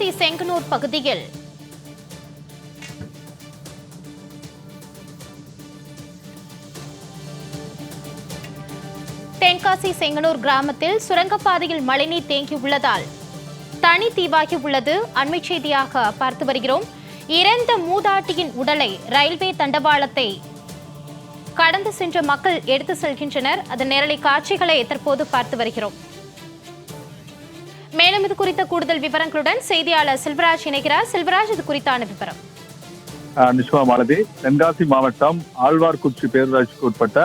தென்காசி செங்கனூர் பகுதியில் கிராமத்தில் சுரங்கப்பாதையில் மழைநீர் தேங்கியுள்ளதால் தனி தீவாகி உள்ளது. அண்மை செய்தியாக பார்த்து வருகிறோம். இறந்த மூதாட்டியின் உடலை ரயில்வே தண்டவாளத்தை கடந்து சென்ற மக்கள் எடுத்து செல்கின்றனர். அதன் நேரலை காட்சிகளை தற்போது பார்த்து வருகிறோம். மேலும் இது குறித்த கூடுதல் விவரங்களுடன் செய்தியாளர் செல்வராஜ் இணைகிறார். செல்வராஜ், இது குறித்தான விவரம். நிஷ்மா மாலதி, தென்காசி மாவட்டம் ஆழ்வார்குறிச்சி பேரூராட்சிக்கு உட்பட்ட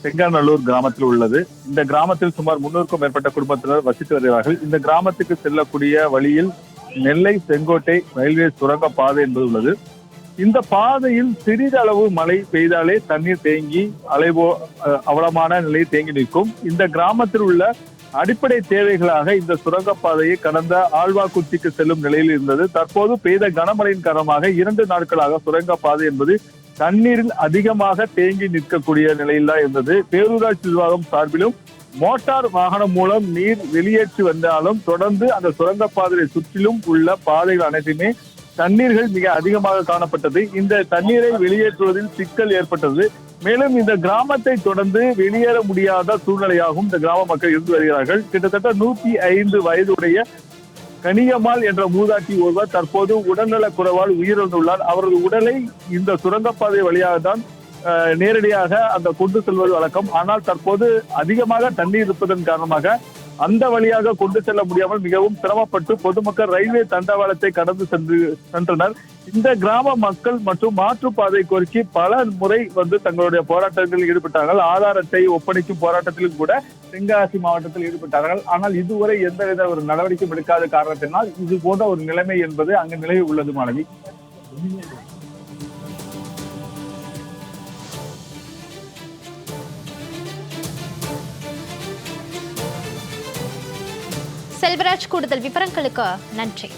செங்கநல்லூர் கிராமத்தில் உள்ளது. இந்த கிராமத்தில் சுமார் 300க்கும் மேற்பட்ட குடும்பத்தினர் வசித்து வருகிறார்கள். இந்த கிராமத்துக்கு செல்லக்கூடிய வழியில் நெல்லை செங்கோட்டை ரயில்வே சுரங்க பாதை என்பது உள்ளது. இந்த பாதையில் சிறிதளவு மழை பெய்தாலே தண்ணீர் தேங்கி அவலமான நிலையை தேங்கி நிற்கும். இந்த கிராமத்தில் உள்ள அடிப்படை தேவைகளாக இந்த சுரங்கப்பாதையை கடந்த ஆழ்வார்குறிச்சிக்கு செல்லும் நிலையில் இருந்தது. தற்போது பெய்த கனமழையின் காரணமாக 2 நாட்களாக சுரங்கப்பாதை என்பது தண்ணீரில் அதிகமாக தேங்கி நிற்கக்கூடிய நிலையில் தான் இருந்தது. பேரூராட்சி நிர்வாகம் சார்பிலும் மோட்டார் வாகனம் மூலம் நீர் வெளியேற்றி வந்தாலும் தொடர்ந்து அந்த சுரங்கப்பாதையை சுற்றிலும் உள்ள பாதைகள் அனைத்துமே தண்ணீர்கள் மிக அதிகமாக காணப்பட்டது. இந்த தண்ணீரை வெளியேற்றுவதில் சிக்கல் ஏற்பட்டது. மேலும் இந்த கிராமத்தை தொடர்ந்து வெளியேற முடியாத சூழ்நிலையாகவும் இந்த கிராம மக்கள் இருந்து வருகிறார்கள். கிட்டத்தட்ட 105 வயதுடைய கனியம்மாள் என்ற மூதாட்டி ஒருவர் தற்போது உடல்நலக் குறைவால் உயிரிழந்துள்ளார். அவரது உடலை இந்த சுரங்கப்பாதை வழியாக தான் நேரடியாக அந்த கொண்டு செல்வது வழக்கம். ஆனால் தற்போது அதிகமாக தண்ணீர் இருப்பதன் காரணமாக அந்த வழியாக கொண்டு செல்ல முடியாமல் மிகவும் சிரமப்பட்டு பொதுமக்கள் ரயில்வே தண்டவாளத்தை கடந்து சென்றனர். இந்த கிராம மக்கள் மற்றும் மாற்றுப்பாதை கோரிக்கை பல முறை தங்களுடைய போராட்டங்களில் ஈடுபட்டார்கள். ஆதார் அட்டை ஒப்படைக்கும் போராட்டத்திலும் கூட தென்காசி மாவட்டத்தில் ஈடுபட்டார்கள். ஆனால் இதுவரை எந்தவித ஒரு நடவடிக்கையும் எடுக்காத காரணத்தினால் இது போன்ற ஒரு நிலைமை என்பது அங்கு நிலவி உள்ளது. மாணவி செல்வராஜ், கூடுதல் விவரங்களுக்கு நன்றி.